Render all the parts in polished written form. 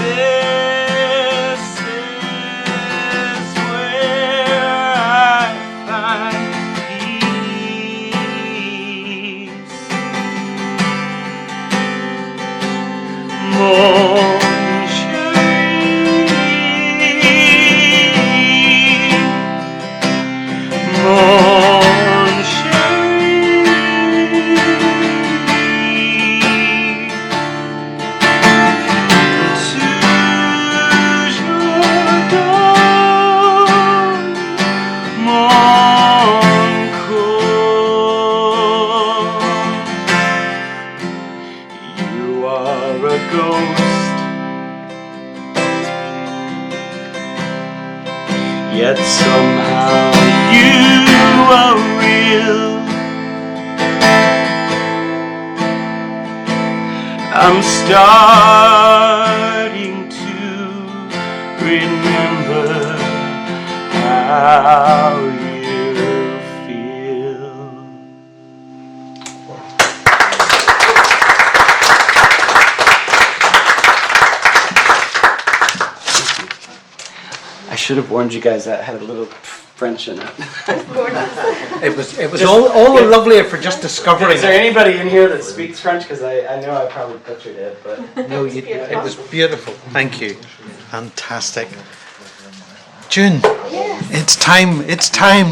This is where I find peace. Mon chéri, mon chéri, toujours dans mon corps. You are a ghost, yet somehow you are real. I'm starting to remember how you feel. I should have warned you guys that had a little French in it. It was all the lovelier for just discovering Is there anybody in here that speaks French? Because I know I probably butchered it, but No, it was beautiful. Thank you. Fantastic. June, Yes. it's time,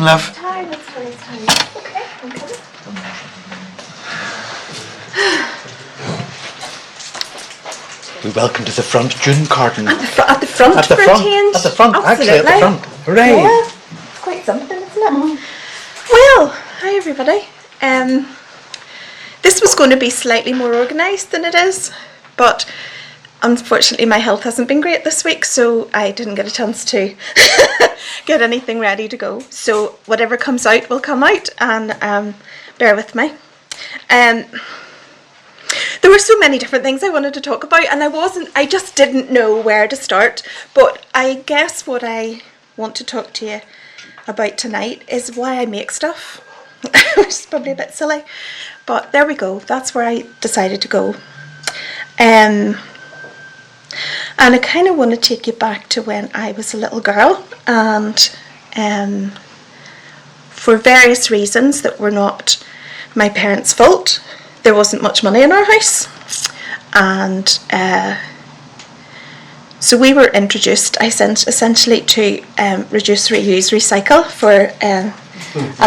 love. Time, it's funny time. Okay, I'm coming. We welcome to the front, June Carton. At the front At the for front, a change. at the front, actually at the Absolutely. front. Hooray! Yeah, it's quite something, isn't it? Well, hi everybody. This was going to be slightly more organised than it is, but unfortunately my health hasn't been great this week, so I didn't get a chance to get anything ready to go. So whatever comes out will come out, and bear with me. There were so many different things I wanted to talk about, and I just didn't know where to start. But I guess what I want to talk to you about tonight is why I make stuff, which is probably a bit silly, but there we go. That's where I decided to go. And I kind of want to take you back to when I was a little girl, and for various reasons that were not my parents' fault, there wasn't much money in our house, and so we were introduced essentially to reduce, reuse, recycle for and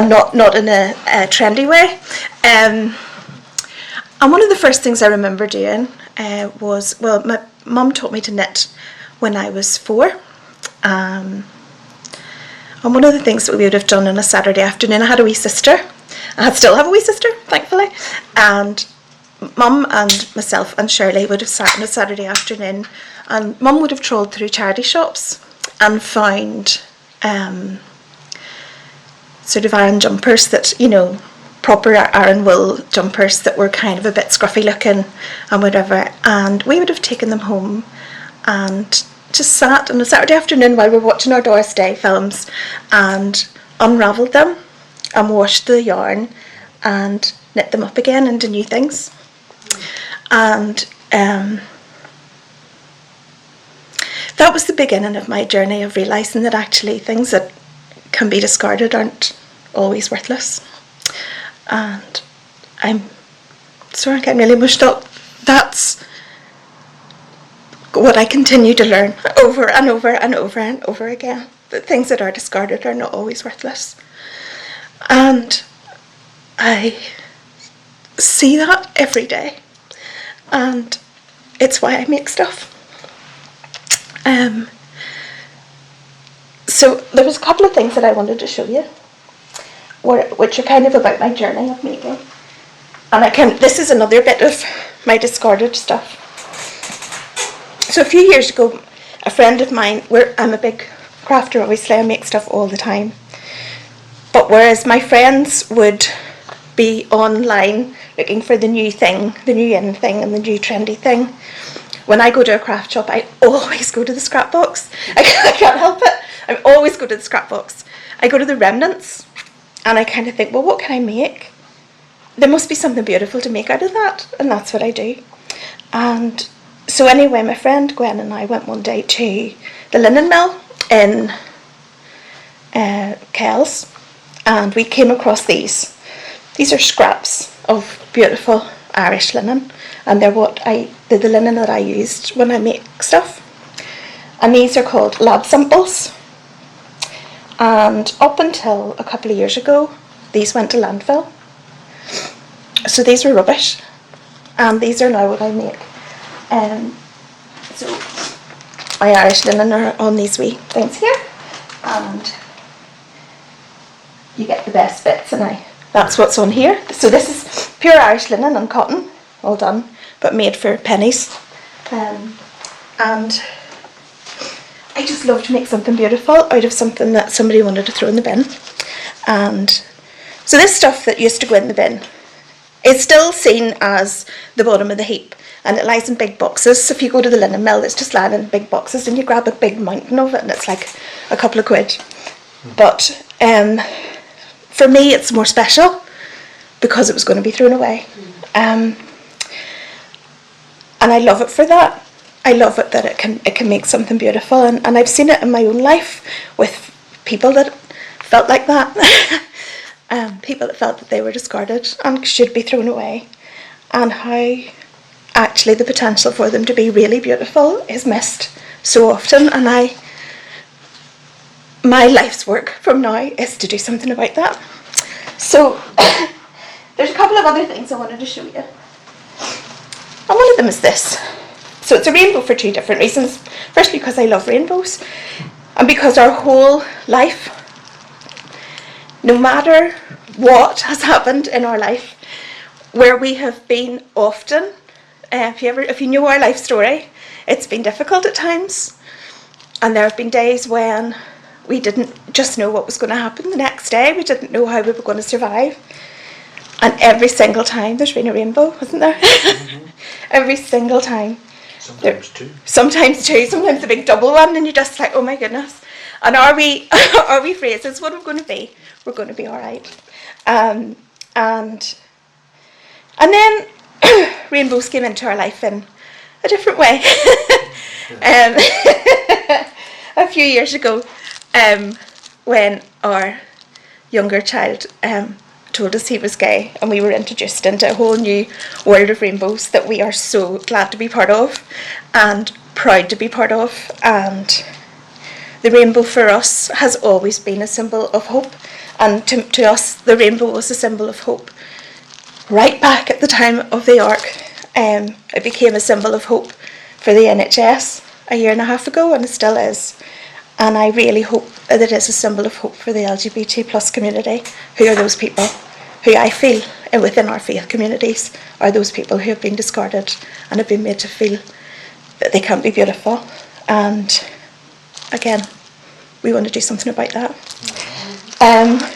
not in a trendy way. And one of the first things I remember doing was, well, my mum taught me to knit when I was 4. And one of the things that we would have done on a Saturday afternoon, I had a wee sister. I still have a wee sister, thankfully. And Mum and myself and Shirley would have sat on a Saturday afternoon, and Mum would have trawled through charity shops and found sort of Aran jumpers that, you know, proper Aran wool jumpers that were kind of a bit scruffy looking and whatever. And we would have taken them home and just sat on a Saturday afternoon while we were watching our Doris Day films and unravelled them and washed the yarn and knit them up again into new things. And that was the beginning of my journey of realising that actually things that can be discarded aren't always worthless. And I'm sorry, I'm getting really mushed up. That's what I continue to learn over and over and over and over again, that things that are discarded are not always worthless. And I see that every day, and it's why I make stuff. So there was a couple of things that I wanted to show you, which are kind of about my journey of making. And this is another bit of my discarded stuff. So a few years ago, a friend of mine, I'm a big crafter, obviously, I make stuff all the time. But whereas my friends would be online looking for the new thing, the new in thing and the new trendy thing, when I go to a craft shop, I always go to the scrap box. I can't help it. I always go to the scrap box. I go to the remnants and I kind of think, well, what can I make? There must be something beautiful to make out of that. And that's what I do. And So anyway, my friend Gwen and I went one day to the linen mill in Kells, and we came across these. These are scraps of beautiful Irish linen, and they're the linen that I used when I make stuff. And these are called lab samples. And up until a couple of years ago, these went to landfill. So these were rubbish, and these are now what I make. So my Irish linen are on these wee things here, and you get the best bits, and that's what's on here. So this is pure Irish linen and cotton, all done, but made for pennies. And I just love to make something beautiful out of something that somebody wanted to throw in the bin. And so this stuff that used to go in the bin is still seen as the bottom of the heap, and it lies in big boxes. So if you go to the linen mill, it's just lying in big boxes, and you grab a big mountain of it, and it's like a couple of quid. But for me, it's more special because it was going to be thrown away. And I love it for that. I love it that it can make something beautiful, and I've seen it in my own life with people that felt like that. People that felt that they were discarded and should be thrown away, and how actually the potential for them to be really beautiful is missed so often. And my life's work from now is to do something about that. So there's a couple of other things I wanted to show you, and one of them is this. So it's a rainbow for two different reasons. First, because I love rainbows, and because our whole life, no matter what has happened in our life, where we have been often, if you know our life story, it's been difficult at times, and there have been days when we didn't just know what was going to happen the next day. We didn't know how we were going to survive, and every single time there's been a rainbow, hasn't there? Mm-hmm. Every single time. Sometimes two. Sometimes two. Sometimes a big double one, and you're just like, oh my goodness. And are we phrases? What are we going to be? We're going to be all right. And then rainbows came into our life in a different way. A few years ago, when our younger child told us he was gay, and we were introduced into a whole new world of rainbows that we are so glad to be part of and proud to be part of. And the rainbow for us has always been a symbol of hope, and to us the rainbow was a symbol of hope right back at the time of the Ark. It became a symbol of hope for the NHS a year and a half ago, and it still is. And I really hope that it is a symbol of hope for the LGBT plus community, who are those people who I feel within our faith communities are those people who have been discarded and have been made to feel that they can't be beautiful. And again, we want to do something about that.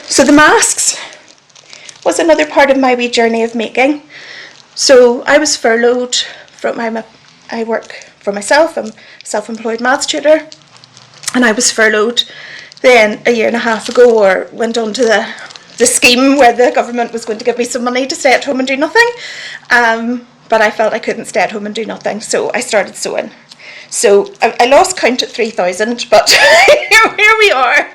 So the masks was another part of my wee journey of making. So I was furloughed from, I work for myself, I'm a self-employed maths tutor, and I was furloughed then a year and a half ago, or went on to the scheme where the government was going to give me some money to stay at home and do nothing. But I felt I couldn't stay at home and do nothing, so I started sewing. So I lost count at 3,000, but here we are,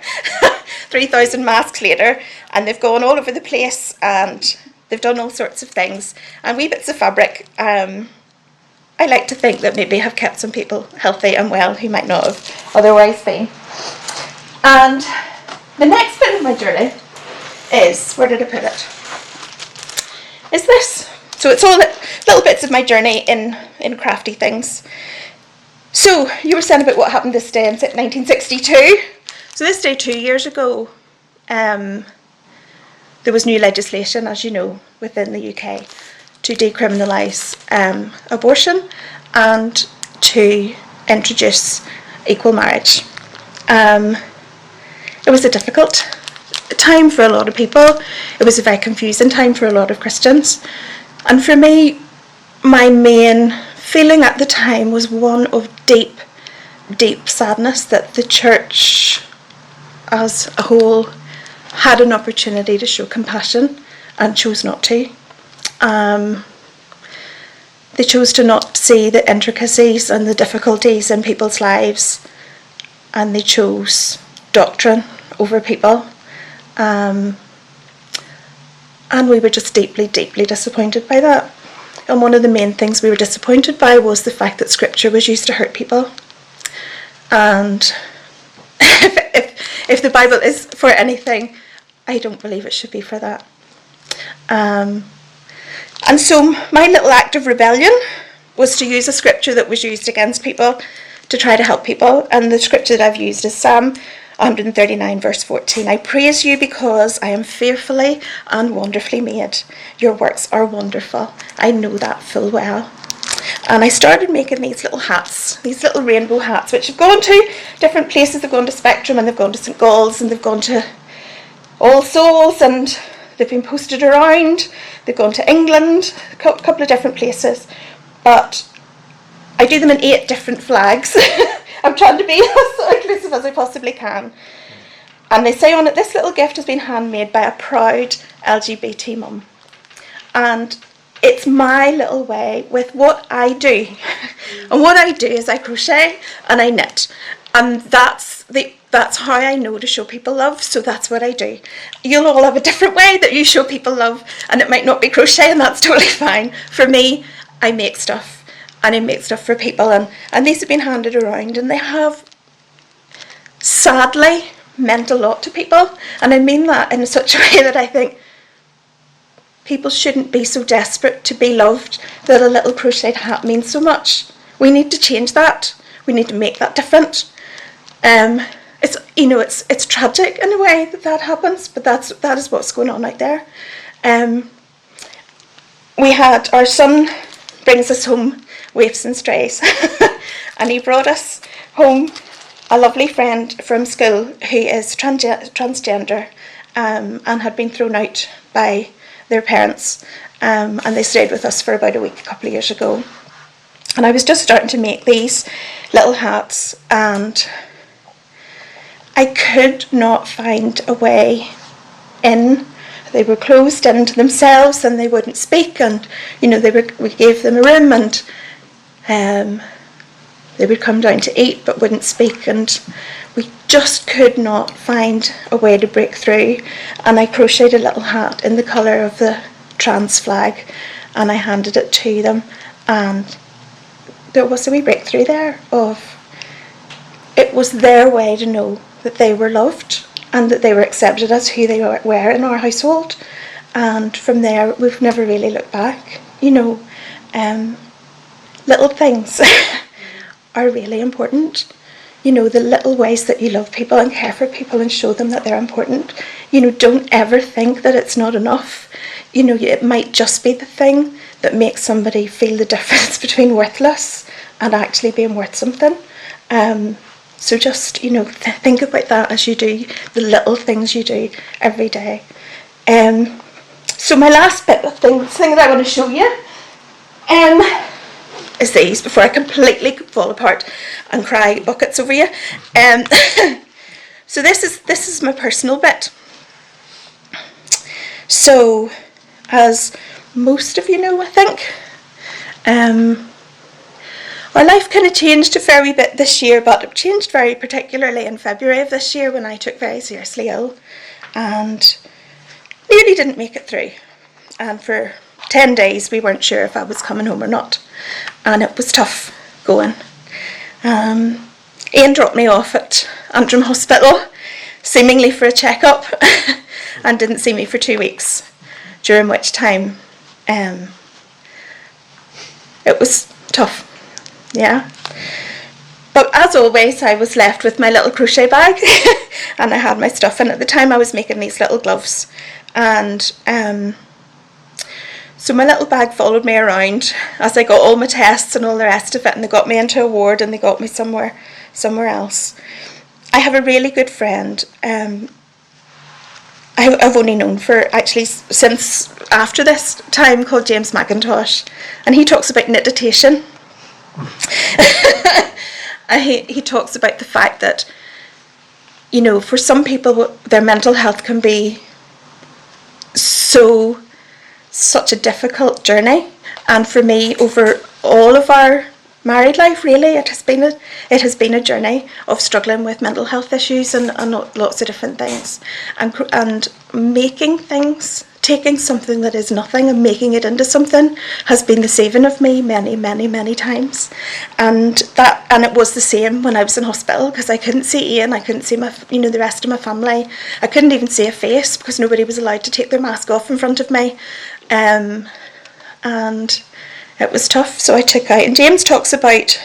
3,000 masks later, and they've gone all over the place, and they've done all sorts of things. And wee bits of fabric, I like to think that maybe have kept some people healthy and well who might not have otherwise been. And the next bit of my journey is, where did I put it? Is this. So it's all little bits of my journey in crafty things. So you were saying about what happened this day in 1962. So this day 2 years ago, there was new legislation, as you know, within the UK to decriminalise abortion and to introduce equal marriage. It was a difficult time for a lot of people. It was a very confusing time for a lot of Christians. And for me, my main feeling at the time was one of deep, deep sadness that the church as a whole had an opportunity to show compassion and chose not to. they chose to not see the intricacies and the difficulties in people's lives, and they chose doctrine over people. And we were just deeply, deeply disappointed by that. And one of the main things we were disappointed by was the fact that scripture was used to hurt people. And if the Bible is for anything, I don't believe it should be for that. And so my little act of rebellion was to use a scripture that was used against people to try to help people. And the scripture that I've used is Psalm 139 verse 14. I praise you because I am fearfully and wonderfully made. Your works are wonderful. I know that full well. And I started making these little hats, these little rainbow hats, which have gone to different places. They've gone to Spectrum, and they've gone to St Gall's, and they've gone to All Souls, and they've been posted around. They've gone to England, a couple of different places. But I do them in 8 different flags. I'm trying to be as inclusive as I possibly can. And they say on it, this little gift has been handmade by a proud LGBT mum. And it's my little way with what I do. And what I do is I crochet and I knit. And that's how I know to show people love, so that's what I do. You'll all have a different way that you show people love, and it might not be crochet, and that's totally fine. For me, I make stuff, and I make stuff for people, and these have been handed around, and they have, sadly, meant a lot to people. And I mean that in such a way that I think people shouldn't be so desperate to be loved that a little crocheted hat means so much. We need to change that. We need to make that different. It's tragic in a way that happens, but that is what's going on out there. We had our son brings us home waifs and strays, and he brought us home a lovely friend from school who is transgender, and had been thrown out by their parents, and they stayed with us for about a week a couple of years ago. And I was just starting to make these little hats, and I could not find a way in. They were closed into themselves, and they wouldn't speak, and we gave them a room, and they would come down to eat but wouldn't speak, and we just could not find a way to break through. And I crocheted a little hat in the colour of the trans flag, and I handed it to them, and there was a wee breakthrough there of, it was their way to know that they were loved and that they were accepted as who they were in our household. And from there, we've never really looked back. Little things are really important. The little ways that you love people and care for people and show them that they're important. Don't ever think that it's not enough. It might just be the thing that makes somebody feel the difference between worthless and actually being worth something. So just, think about that as you do the little things you do every day. So my last bit of thing that I want to show you is these, before I completely fall apart and cry buckets over you. So this is my personal bit. So, as most of you know, I think, our life kind of changed a fair wee bit this year, but it changed very particularly in February of this year, when I took very seriously ill and nearly didn't make it through. And for 10 days we weren't sure if I was coming home or not, and it was tough going. Ian dropped me off at Antrim Hospital, seemingly for a checkup, and didn't see me for 2 weeks, during which time it was tough. Yeah, but as always, I was left with my little crochet bag, and I had my stuff. And at the time, I was making these little gloves, and so my little bag followed me around as I got all my tests and all the rest of it, and they got me into a ward, and they got me somewhere else. I have a really good friend. I've only known for actually since after this time, called James McIntosh, and he talks about meditation. He talks about the fact that, for some people, their mental health can be such a difficult journey, and for me, over all of our married life, really, it has been a journey of struggling with mental health issues and lots of different things, and making things, taking something that is nothing and making it into something, has been the saving of me many times. And it was the same when I was in hospital, because I couldn't see Ian, I couldn't see the rest of my family. I couldn't even see a face because nobody was allowed to take their mask off in front of me, and it was tough. So I took out, and James talks about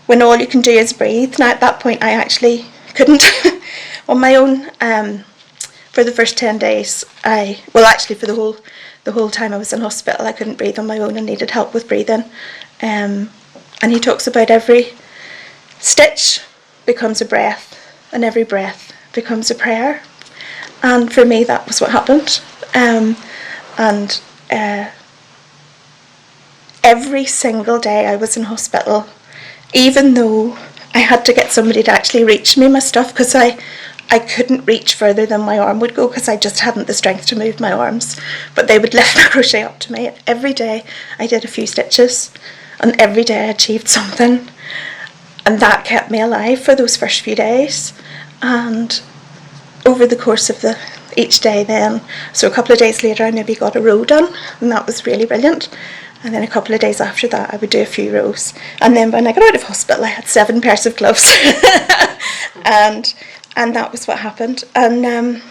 when all you can do is breathe. Now at that point I actually couldn't on my own. For the first 10 days, actually for the whole time I was in hospital, I couldn't breathe on my own and needed help with breathing. And he talks about every stitch becomes a breath, and every breath becomes a prayer. And for me, that was what happened. Every single day I was in hospital, even though I had to get somebody to actually reach me my stuff, because I couldn't reach further than my arm would go, because I just hadn't the strength to move my arms. But they would lift my crochet up to me. And every day I did a few stitches, and every day I achieved something. And that kept me alive for those first few days. And over the course of each day then, so a couple of days later I maybe got a row done, and that was really brilliant. And then a couple of days after that I would do a few rows. And then when I got out of hospital I had 7 pairs of gloves. And that was what happened. And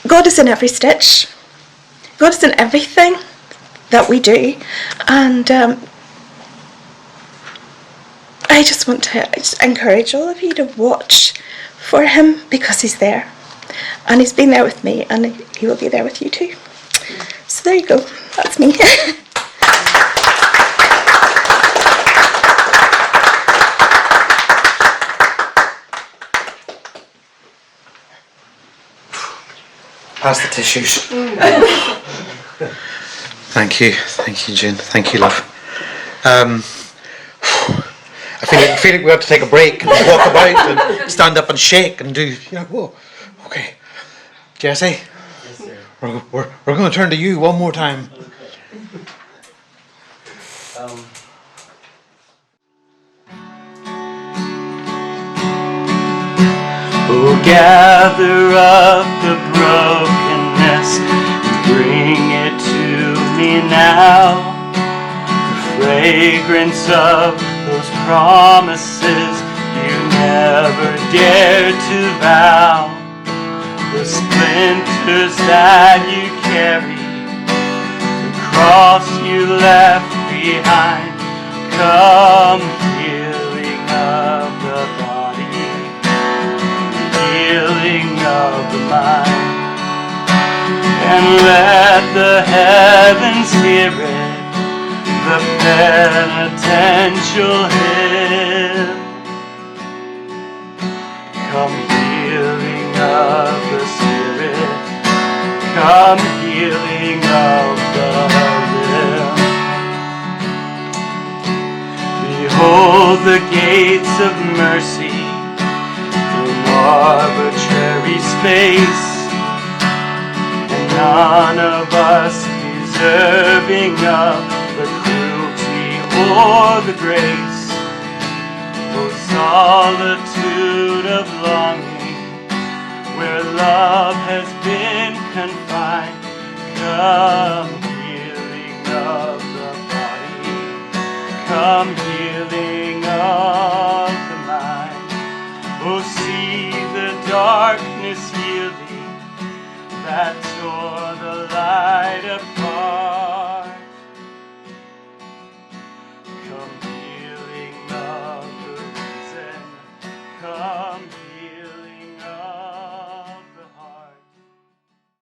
God is in every stitch. God is in everything that we do. And I just want to encourage all of you to watch for him, because he's there. And he's been there with me, and he will be there with you too. So there you go. That's me. Pass the tissues. Thank you, Jane. Thank you, love. I feel like we have to take a break and walk about and stand up and shake and do. Whoa. Okay, Jesse. Yes, sir. We're going to turn to you one more time. Oh, gather up the brokenness and bring it to me now. The fragrance of those promises you never dared to vow. The splinters that you carry, the cross you left behind. Come, healing of the body, healing of the mind, and let the heavens hear it, the penitential hymn. Come, healing of the spirit, come, healing of the limb. Behold the gates of mercy, arbitrary space, and none of us deserving of the cruelty or the grace. Oh, solitude of longing, where love has been confined. Come, healing of the body, come, healing of the mind. Oh, see the darkness